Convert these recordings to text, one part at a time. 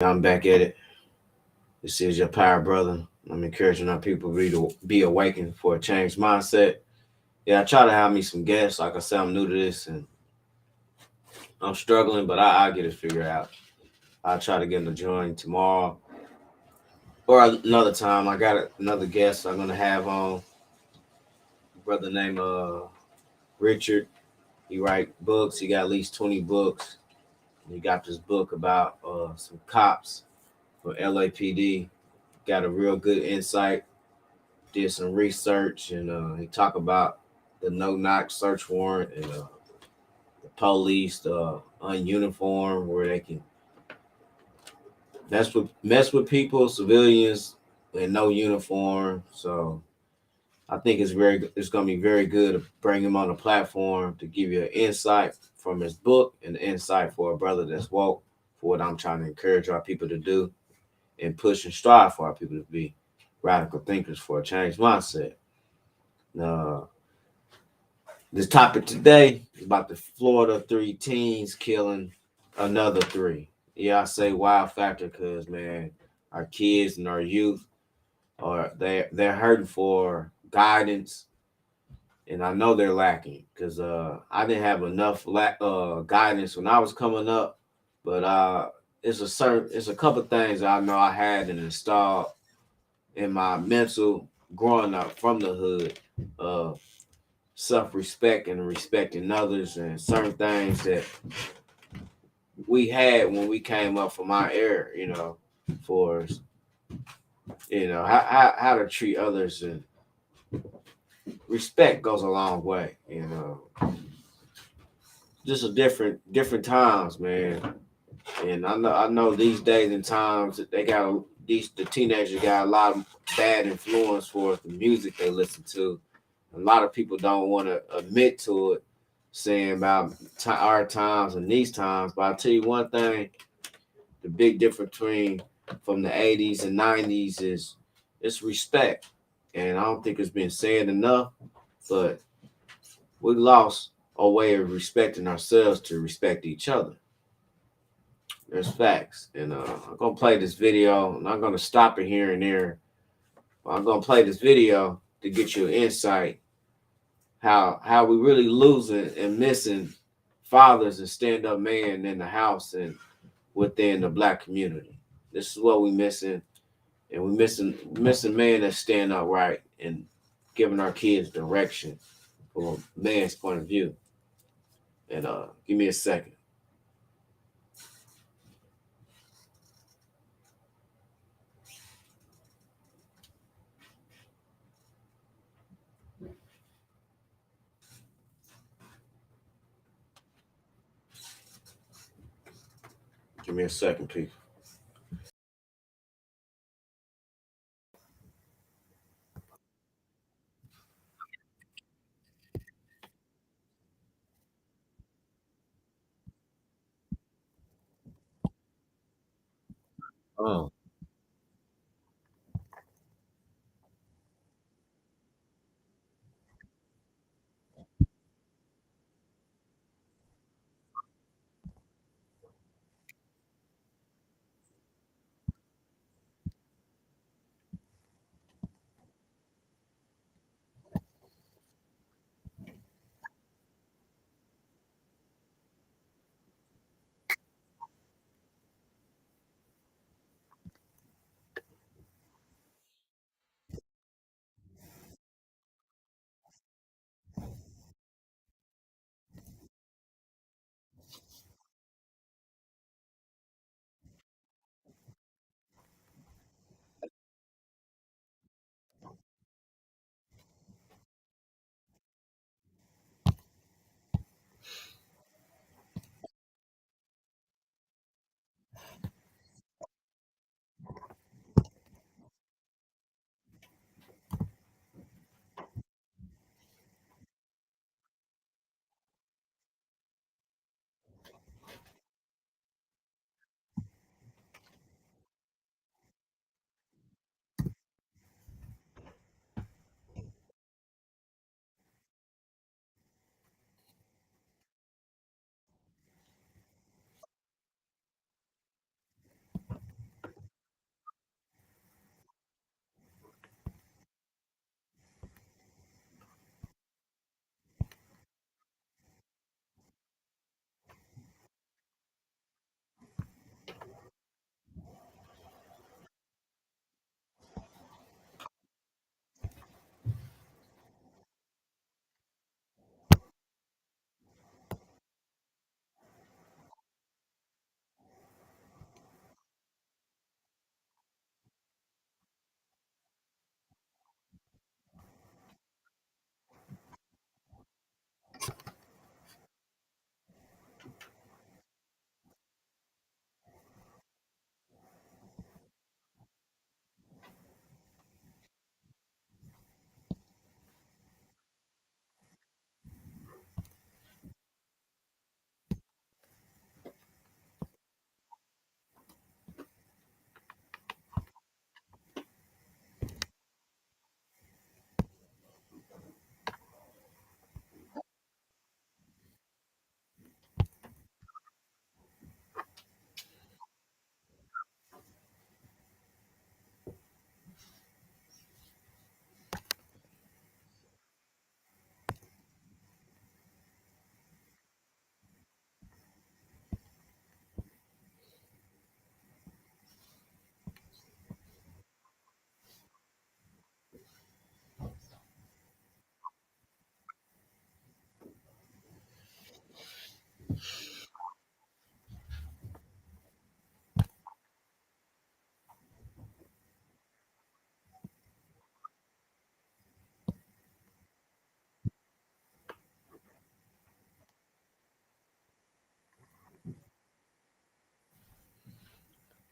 I'm back at it. This is your power brother. I'm encouraging our people to be awakened for a changed mindset. Yeah, I try to have me some guests. Like I said, I'm new to this and I'm struggling, but I'll get it figured out. I'll try to get them to join tomorrow or another time. I got another guest I'm gonna have on. A brother named Richard. He write books. He got at least 20 books. He got this book about some cops for LAPD. Got a real good insight, did some research, and he talked about the no knock search warrant and the police, the ununiform, where they can mess with people, civilians, and no uniform. So I think it's gonna be very good to bring him on the platform to give you an insight from his book and insight for a brother that's woke for what I'm trying to encourage our people to do and push and strive for our people to be radical thinkers for a changed mindset. Uh, this topic today is about the Florida three teens killing another three. Yeah, I say wild factor because man, our kids and our youth are they're hurting for guidance, and I know they're lacking because I didn't have enough guidance when I was coming up, but it's a couple things I know I had and installed in my mental growing up from the hood. Uh, Self-respect and respecting others and certain things that we had when we came up from our era, for how to treat others, and respect goes a long way. Just a different times, man. And I know these days and times that the teenagers got a lot of bad influence for the music they listen to. A lot of people don't want to admit to it, saying about our times and these times. But I'll tell you one thing: the big difference between from the '80s and '90s is it's respect, and I don't think it's been said enough. But we lost a way of respecting ourselves to respect each other. There's facts, and I'm gonna play this video, and I'm gonna stop it here and there. I'm gonna play this video to get you an insight how we really losing and missing fathers and stand up men in the house and within the black community. This is what we missing, and we missing men that stand up right and giving our kids direction from a man's point of view. And give me a second. Give me a second, people. Oh,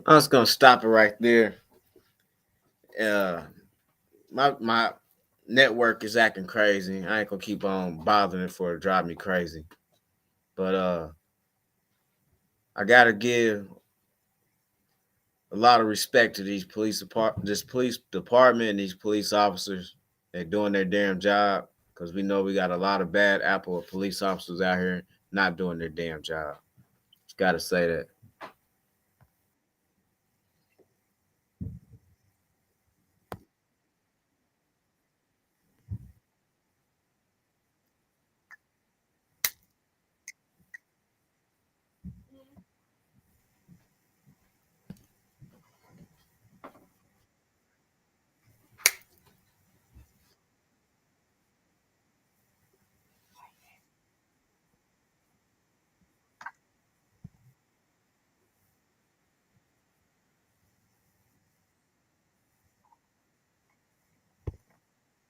I was gonna stop it right there. Uh, my network is acting crazy. I ain't gonna keep on bothering for it drive me crazy. But I gotta give a lot of respect to this police department and these police officers. They're doing their damn job because we know we got a lot of bad apple of police officers out here not doing their damn job. Just gotta say that.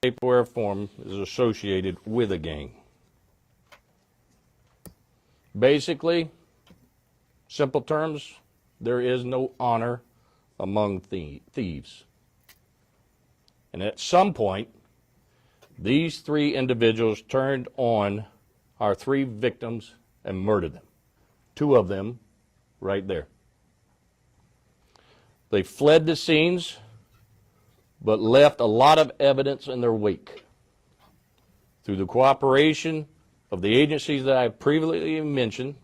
Paperware form is associated with a gang. Basically, simple terms, there is no honor among thieves. And at some point, these three individuals turned on our three victims and murdered them. Two of them right there. They fled the scenes, but left a lot of evidence in their wake. Through the cooperation of the agencies that I previously mentioned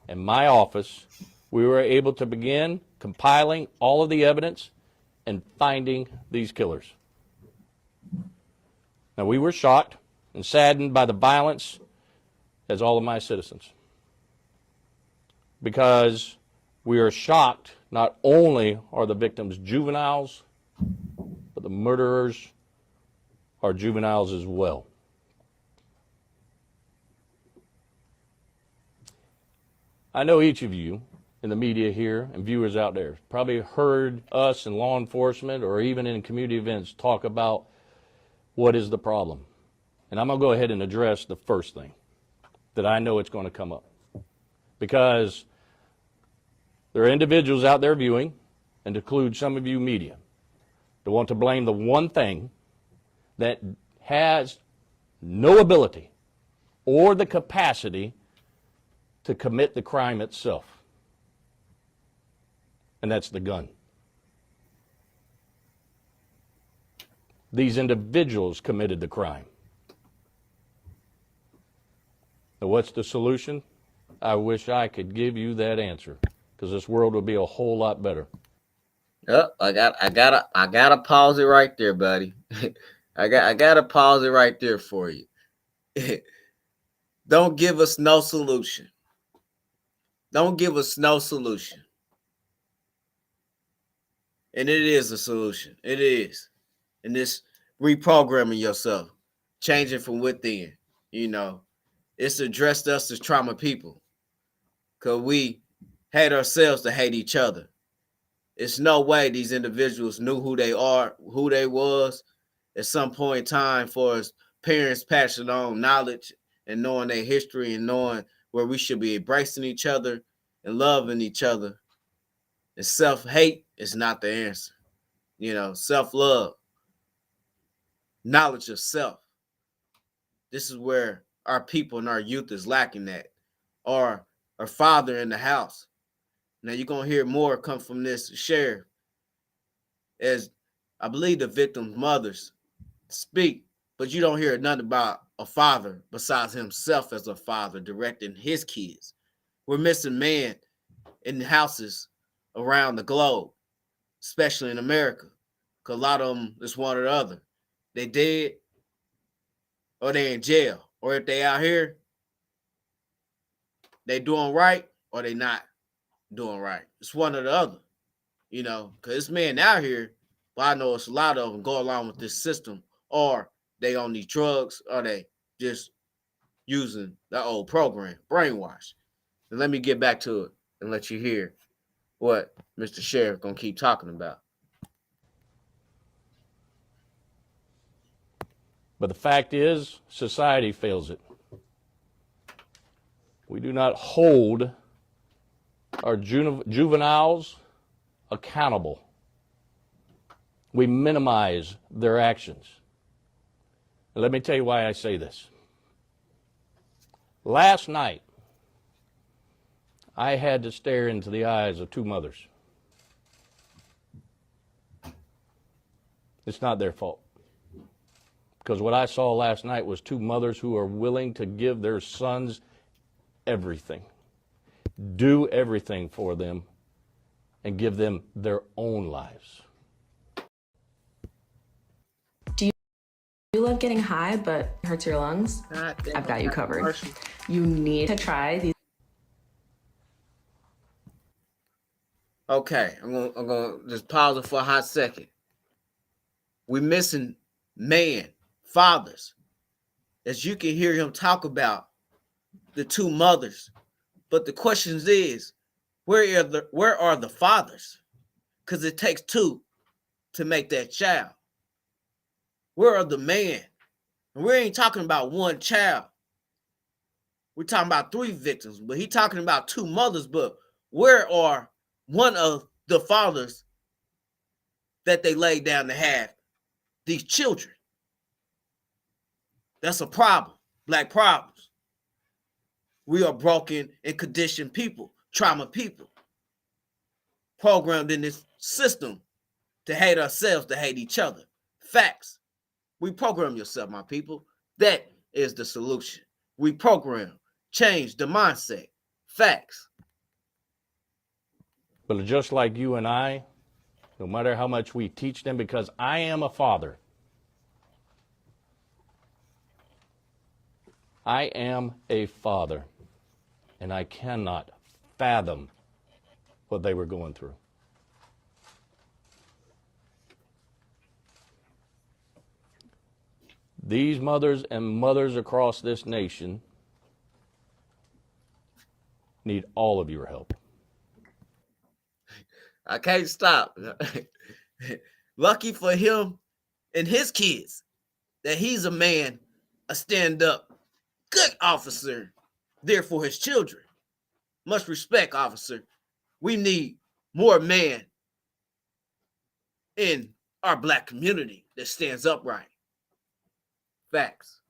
and my office, we were able to begin compiling all of the evidence and finding these killers. Now, we were shocked and saddened by the violence, as all of my citizens, because we are shocked not only are the victims juveniles, but the murderers are juveniles as well. I know each of you in the media here and viewers out there probably heard us in law enforcement or even in community events talk about what is the problem. And I'm going to go ahead and address the first thing that I know it's going to come up. Because there are individuals out there viewing, and to include some of you media, that want to blame the one thing that has no ability or the capacity to commit the crime itself. And that's the gun. These individuals committed the crime. Now, what's the solution? I wish I could give you that answer, because this world would be a whole lot better. Oh, I gotta pause it right there, buddy. I gotta pause it right there for you. Don't give us no solution. Don't give us no solution. And it is a solution. It is. And this reprogramming yourself, changing from within, it's addressed us as trauma people. Because we hate ourselves to hate each other. It's no way these individuals knew who they are, who they was at some point in time for us parents passing on knowledge and knowing their history and knowing where we should be embracing each other and loving each other. And self-hate is not the answer. Self-love, knowledge of self. This is where our people and our youth is lacking at. Or our father in the house. Now you're going to hear more come from this sheriff, as I believe the victim's mothers speak, but you don't hear nothing about a father besides himself as a father directing his kids. We're missing men in the houses around the globe, especially in America, because a lot of them is one or the other. They dead or they in jail, or if they out here, they doing right or they not doing right. It's one or the other, because it's men out here, but I know it's a lot of them go along with this system, or they on these drugs, or they just using the old program, brainwash. And let me get back to it and let you hear what Mr. Sheriff gonna keep talking about. But the fact is, society fails it. We do not hold our juveniles accountable. We minimize their actions. And let me tell you why I say this. Last night, I had to stare into the eyes of two mothers. It's not their fault. Because what I saw last night was two mothers who are willing to give their sons everything, do everything for them, and give them their own lives. You love getting high, but it hurts your lungs? I've got you covered. You need to try these. Okay, I'm gonna just pause it for a hot second. We're missing man, fathers. As you can hear him talk about the two mothers. But the question is, where are the fathers? Because it takes two to make that child. Where are the men? And we ain't talking about one child. We're talking about three victims, but he's talking about two mothers. But where are one of the fathers that they laid down to have these children? That's a problem. Black problems. We are broken and conditioned people, trauma people, programmed in this system to hate ourselves, to hate each other. Facts. Reprogram yourself, my people. That is the solution. Reprogram. Change the mindset. Facts. But just like you and I, no matter how much we teach them, because I am a father. I am a father, and I cannot fathom what they were going through. These mothers and mothers across this nation need all of your help. I can't stop. Lucky for him and his kids that he's a man, a stand-up, good officer, there for his children. Much respect, officer. We need more men in our Black community that stands upright. Facts.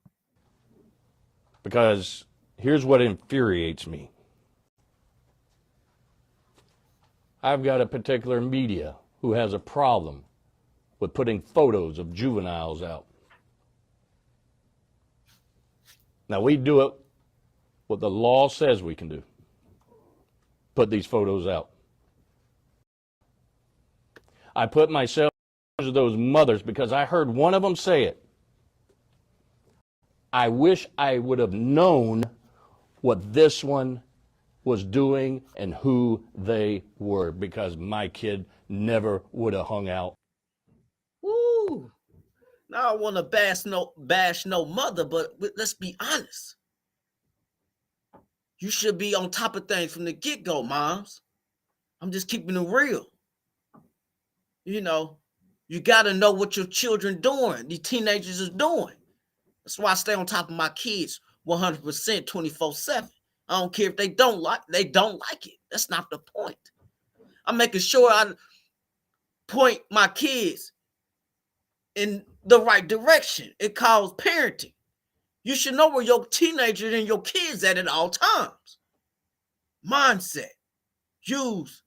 Because here's what infuriates me. I've got a particular media who has a problem with putting photos of juveniles out. Now, we do it what the law says we can do. Put these photos out. I put myself in those mothers because I heard one of them say it. I wish I would have known what this one was doing and who they were, because my kid never would have hung out. Woo! Now I want to bash no mother, but let's be honest. You should be on top of things from the get-go, moms. I'm just keeping it real. You know, you got to know what your children doing, these teenagers is doing. That's why I stay on top of my kids 100% 24/7. I don't care if they don't like it. That's not the point. I'm making sure I point my kids in the right direction. It calls parenting. You should know where your teenagers and your kids at all times. Mindset. Use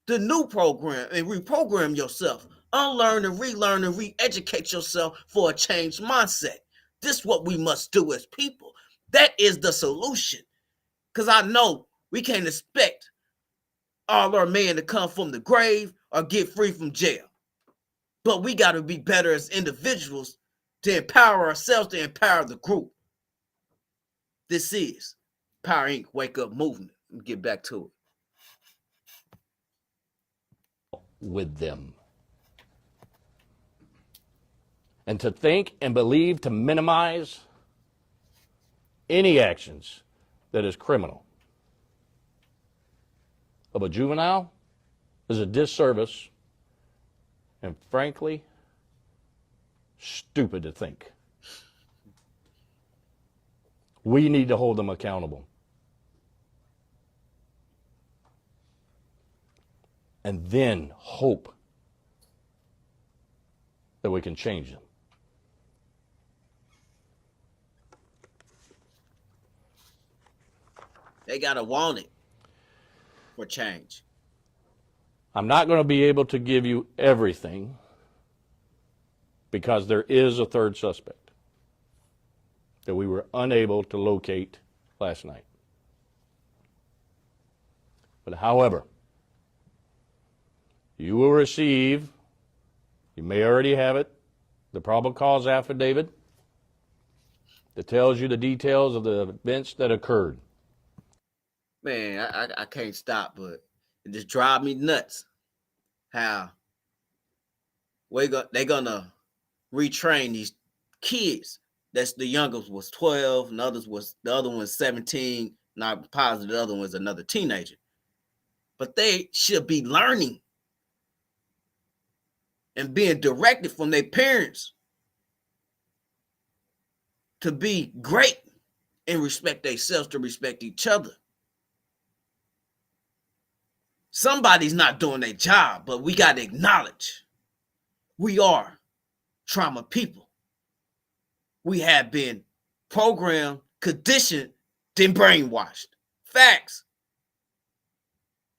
the new program and reprogram yourself. Unlearn and relearn and re-educate yourself for a changed mindset. This is what we must do as people. That is the solution. Because I know we can't expect all our men to come from the grave or get free from jail. But we got to be better as individuals to empower ourselves, to empower the group. This is Power Inc. Wake Up Movement. Let me get back to it. With them. And to think and believe to minimize any actions that is criminal of a juvenile is a disservice and, frankly, stupid to think. We need to hold them accountable. and then hope that we can change them. They gotta want it for change. I'm not going to be able to give you everything because there is a third suspect that we were unable to locate last night. But however, you will receive, you may already have it, the probable cause affidavit that tells you the details of the events that occurred. Man, I can't stop, but it just drives me nuts how they're gonna retrain these kids. That's the youngest was 12, and the other one's 17. Not positive the other one's another teenager. But they should be learning and being directed from their parents to be great and respect themselves, to respect each other. Somebody's not doing their job, but we got to acknowledge we are trauma people. We have been programmed, conditioned, then brainwashed. Facts.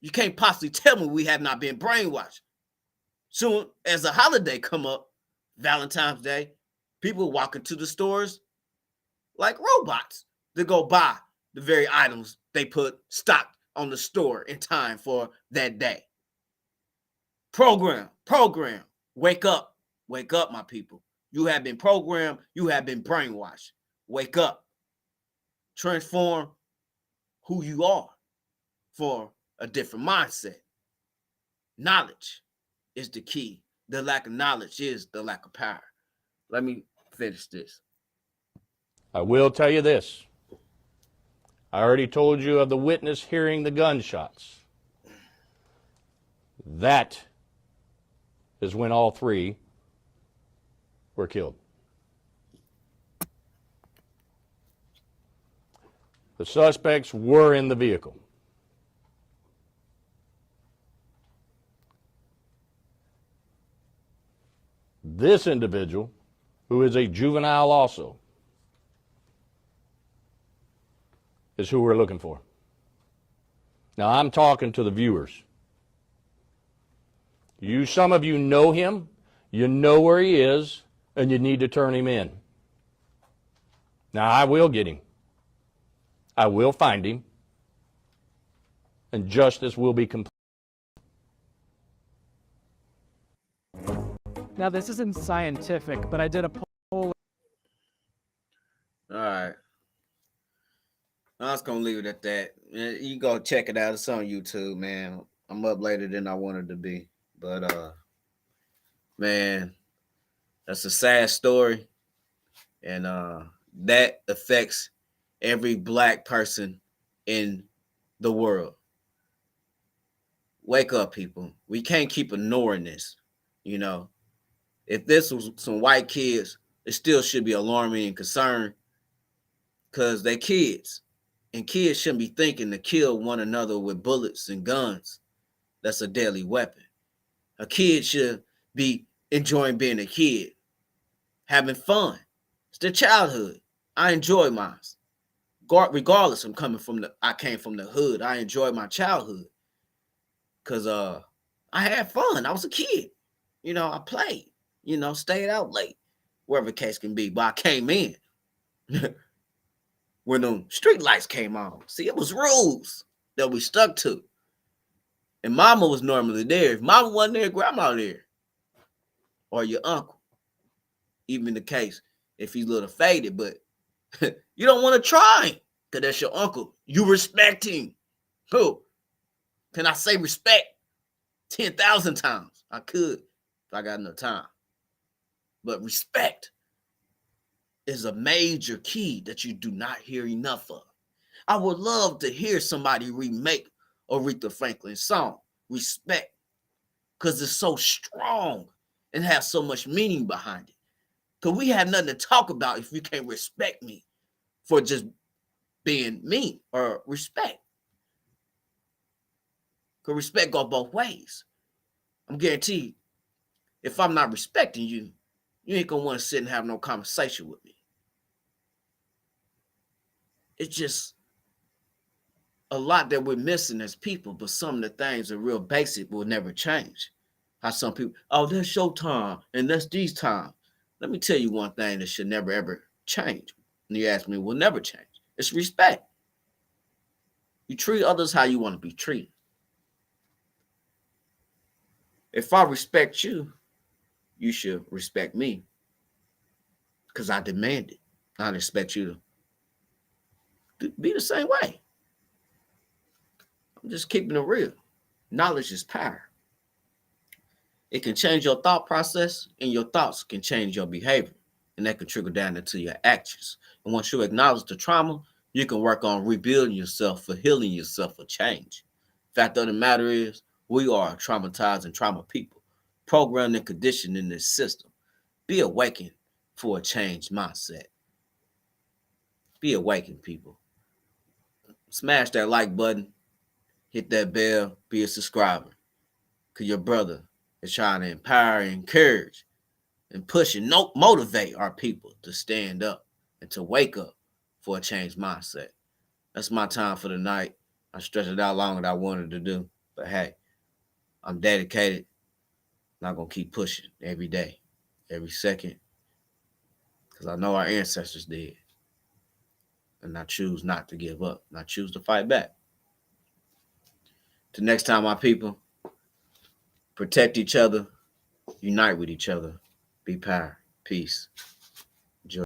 You can't possibly tell me we have not been brainwashed. Soon as a holiday come up, Valentine's Day, people walk into the stores like robots to go buy the very items they put stocked on the store in time for that day. Program, wake up, my people. You have been programmed, you have been brainwashed. Wake up, transform who you are for a different mindset. Knowledge is the key. The lack of knowledge is the lack of power. Let me finish this. I will tell you this. I already told you of the witness hearing the gunshots. That is when all three were killed. The suspects were in the vehicle. This individual, who is a juvenile also, is who we're looking for. Now, I'm talking to the viewers. Some of you know him, you know where he is, and you need to turn him in. Now, I will get him. I will find him, and justice will be complete. Now, this isn't scientific, but I did a poll. All right. I was gonna leave it at that. You go check it out. It's on YouTube, man. I'm up later than I wanted to be, but man, that's a sad story, and that affects every Black person in the world. Wake up, people. We can't keep ignoring this. You know, if this was some white kids, it still should be alarming and concerned because they're kids. And kids shouldn't be thinking to kill one another with bullets and guns. That's a deadly weapon. A kid should be enjoying being a kid, having fun. It's their childhood. I enjoy mine. Regardless, I came from the hood. I enjoyed my childhood because I had fun. I was a kid. You know, I played. You know, stayed out late, wherever the case can be. But I came in when the street lights came on. See, it was rules that we stuck to. And mama was normally there. If mama wasn't there, grandma there. Or your uncle. Even the case, if he's a little faded, but you don't want to try him because that's your uncle. You respect him. Who? Can I say respect 10,000 times? I could if I got enough time. But respect is a major key that you do not hear enough of. I would love to hear somebody remake Aretha Franklin's song, Respect, because it's so strong and has so much meaning behind it. Because we have nothing to talk about if you can't respect me for just being me or respect. Because respect goes both ways. I'm guaranteed, if I'm not respecting you, you ain't gonna want to sit and have no conversation with me. It's just a lot that we're missing as people, but some of the things that are real basic will never change. How some people, oh, that's showtime and that's these times. Let me tell you one thing that should never ever change. And you ask me, will never change. It's respect. You treat others how you want to be treated. If I respect you, you should respect me because I demand it. I expect you to be the same way. I'm just keeping it real. Knowledge is power. It can change your thought process, and your thoughts can change your behavior, and that can trickle down into your actions. And once you acknowledge the trauma, you can work on rebuilding yourself, for healing yourself, for change. Fact of the matter is, we are traumatized and trauma people, programmed and conditioned in this system. Be awakened for a changed mindset. Be awakened, people. Smash that like button, hit that bell, be a subscriber. Because your brother is trying to empower, encourage, and push and motivate our people to stand up and to wake up for a changed mindset. That's my time for the night. I stretched it out longer than I wanted to do. But hey, I'm dedicated. I'm not going to keep pushing every day, every second. Because I know our ancestors did. And I choose not to give up. And I choose to fight back. Till next time, my people, protect each other, unite with each other, be power, peace.